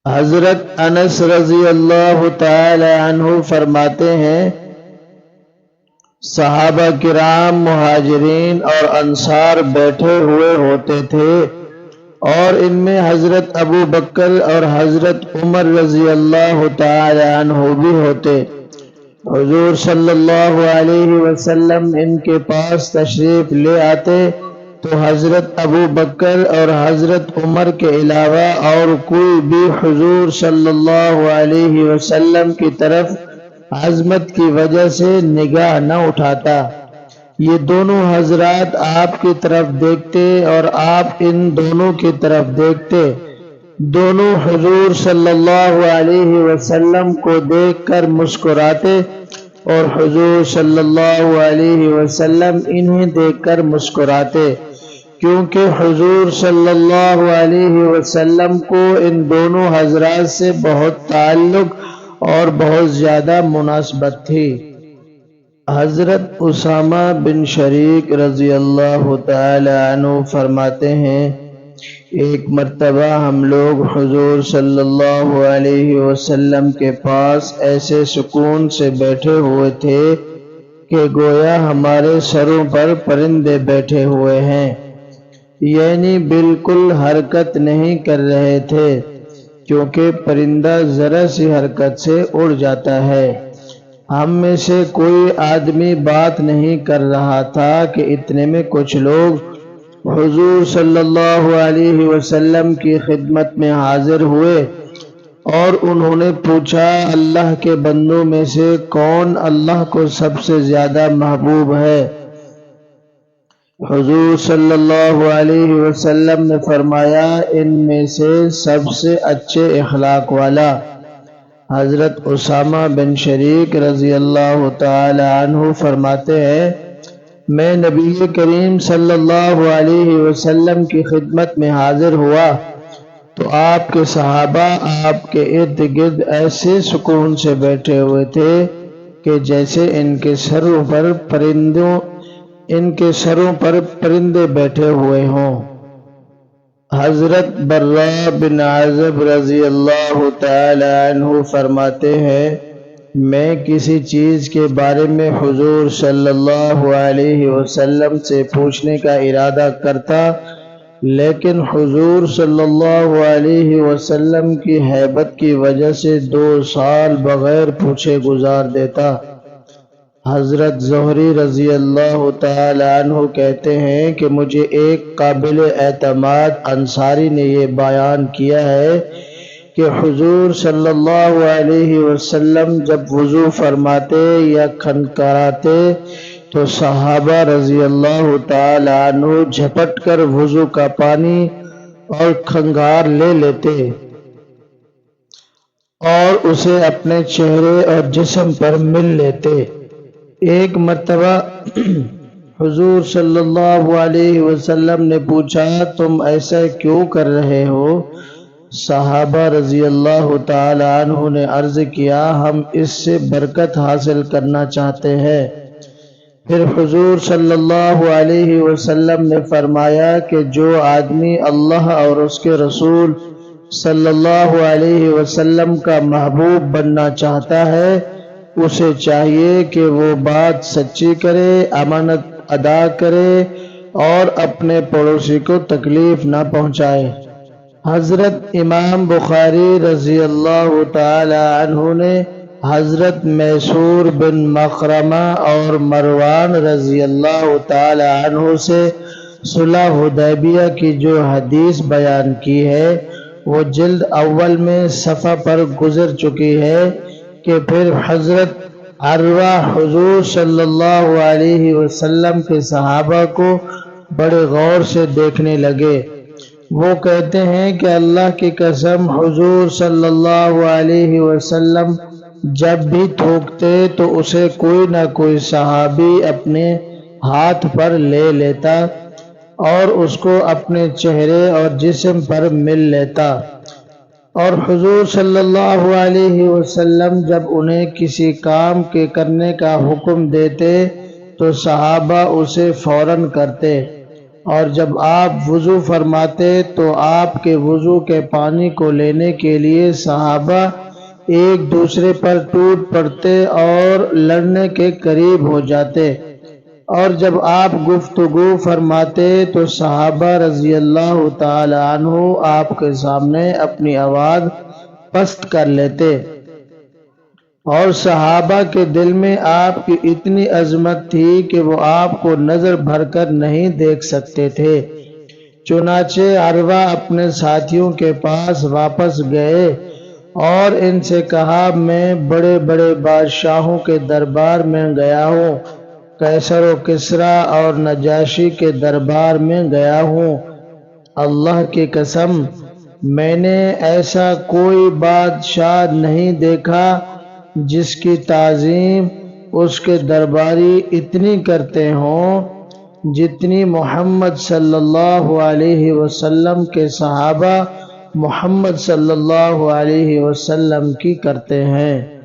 حضرت انس رضی اللہ تعالی عنہ فرماتے ہیں، صحابہ کرام مہاجرین اور انصار بیٹھے ہوئے ہوتے تھے اور ان میں حضرت ابو بکر اور حضرت عمر رضی اللہ تعالی عنہ بھی ہوتے۔ حضور صلی اللہ علیہ وسلم ان کے پاس تشریف لے آتے تو حضرت ابو بکر اور حضرت عمر کے علاوہ اور کوئی بھی حضور صلی اللہ علیہ وسلم کی طرف عظمت کی وجہ سے نگاہ نہ اٹھاتا۔ یہ دونوں حضرات آپ کی طرف دیکھتے اور آپ ان دونوں کی طرف دیکھتے۔ دونوں حضور صلی اللہ علیہ وسلم کو دیکھ کر مسکراتے اور حضور صلی اللہ علیہ وسلم انہیں دیکھ کر مسکراتے، کیونکہ حضور صلی اللہ علیہ وسلم کو ان دونوں حضرات سے بہت تعلق اور بہت زیادہ مناسبت تھی۔ حضرت اسامہ بن شریک رضی اللہ تعالی عنہ فرماتے ہیں، ایک مرتبہ ہم لوگ حضور صلی اللہ علیہ وسلم کے پاس ایسے سکون سے بیٹھے ہوئے تھے کہ گویا ہمارے سروں پر پرندے بیٹھے ہوئے ہیں، یعنی بالکل حرکت نہیں کر رہے تھے، کیونکہ پرندہ ذرا سی حرکت سے اڑ جاتا ہے۔ ہم میں سے کوئی آدمی بات نہیں کر رہا تھا کہ اتنے میں کچھ لوگ حضور صلی اللہ علیہ وسلم کی خدمت میں حاضر ہوئے اور انہوں نے پوچھا، اللہ کے بندوں میں سے کون اللہ کو سب سے زیادہ محبوب ہے؟ حضور صلی اللہ علیہ وسلم نے فرمایا، ان میں سے سب سے اچھے اخلاق والا۔ حضرت اسامہ بن شریک رضی اللہ تعالی عنہ فرماتے ہیں، میں نبی کریم صلی اللہ علیہ وسلم کی خدمت میں حاضر ہوا تو آپ کے صحابہ آپ کے ارد گرد ایسے سکون سے بیٹھے ہوئے تھے کہ جیسے ان کے سروں پر پرندے بیٹھے ہوئے ہوں۔ حضرت براء بن عازب رضی اللہ تعالی عنہ فرماتے ہیں، میں کسی چیز کے بارے میں حضور صلی اللہ علیہ وسلم سے پوچھنے کا ارادہ کرتا، لیکن حضور صلی اللہ علیہ وسلم کی ہیبت کی وجہ سے 2 سال بغیر پوچھے گزار دیتا۔ حضرت زہری رضی اللہ تعالی عنہ کہتے ہیں کہ مجھے ایک قابل اعتماد انصاری نے یہ بیان کیا ہے کہ حضور صلی اللہ علیہ وسلم جب وضو فرماتے یا کھنکراتے تو صحابہ رضی اللہ تعالی عنہ جھپٹ کر وضو کا پانی اور کھنگار لے لیتے اور اسے اپنے چہرے اور جسم پر مل لیتے۔ ایک مرتبہ حضور صلی اللہ علیہ وسلم نے پوچھا، تم ایسا کیوں کر رہے ہو؟ صحابہ رضی اللہ تعالی عنہ نے عرض کیا، ہم اس سے برکت حاصل کرنا چاہتے ہیں۔ پھر حضور صلی اللہ علیہ وسلم نے فرمایا کہ جو آدمی اللہ اور اس کے رسول صلی اللہ علیہ وسلم کا محبوب بننا چاہتا ہے، اسے چاہیے کہ وہ بات سچی کرے، امانت ادا کرے اور اپنے پڑوسی کو تکلیف نہ پہنچائے۔ حضرت امام بخاری رضی اللہ تعالی عنہ نے حضرت میسور بن مخرمہ اور مروان رضی اللہ تعالی عنہ سے صلح حدیبیہ کی جو حدیث بیان کی ہے وہ جلد اول میں صفحہ پر گزر چکی ہے کہ پھر حضرت عروہ حضور صلی اللہ علیہ وسلم کے صحابہ کو بڑے غور سے دیکھنے لگے۔ وہ کہتے ہیں کہ اللہ کی قسم حضور صلی اللہ علیہ وسلم جب بھی تھوکتے تو اسے کوئی نہ کوئی صحابی اپنے ہاتھ پر لے لیتا اور اس کو اپنے چہرے اور جسم پر مل لیتا، اور حضور صلی اللہ علیہ وسلم جب انہیں کسی کام کے کرنے کا حکم دیتے تو صحابہ اسے فوراً کرتے، اور جب آپ وضو فرماتے تو آپ کے وضو کے پانی کو لینے کے لیے صحابہ ایک دوسرے پر ٹوٹ پڑتے اور لڑنے کے قریب ہو جاتے، اور جب آپ گفتگو فرماتے تو صحابہ رضی اللہ تعالی عنہ آپ کے سامنے اپنی آواز پست کر لیتے، اور صحابہ کے دل میں آپ کی اتنی عظمت تھی کہ وہ آپ کو نظر بھر کر نہیں دیکھ سکتے تھے۔ چنانچہ عروہ اپنے ساتھیوں کے پاس واپس گئے اور ان سے کہا، میں بڑے بڑے بادشاہوں کے دربار میں گیا ہوں، قیصر و کسریٰ اور نجاشی کے دربار میں گیا ہوں، اللہ کی قسم میں نے ایسا کوئی بادشاہ نہیں دیکھا جس کی تعظیم اس کے درباری اتنی کرتے ہوں جتنی محمد صلی اللہ علیہ وسلم کے صحابہ محمد صلی اللہ علیہ وسلم کی کرتے ہیں۔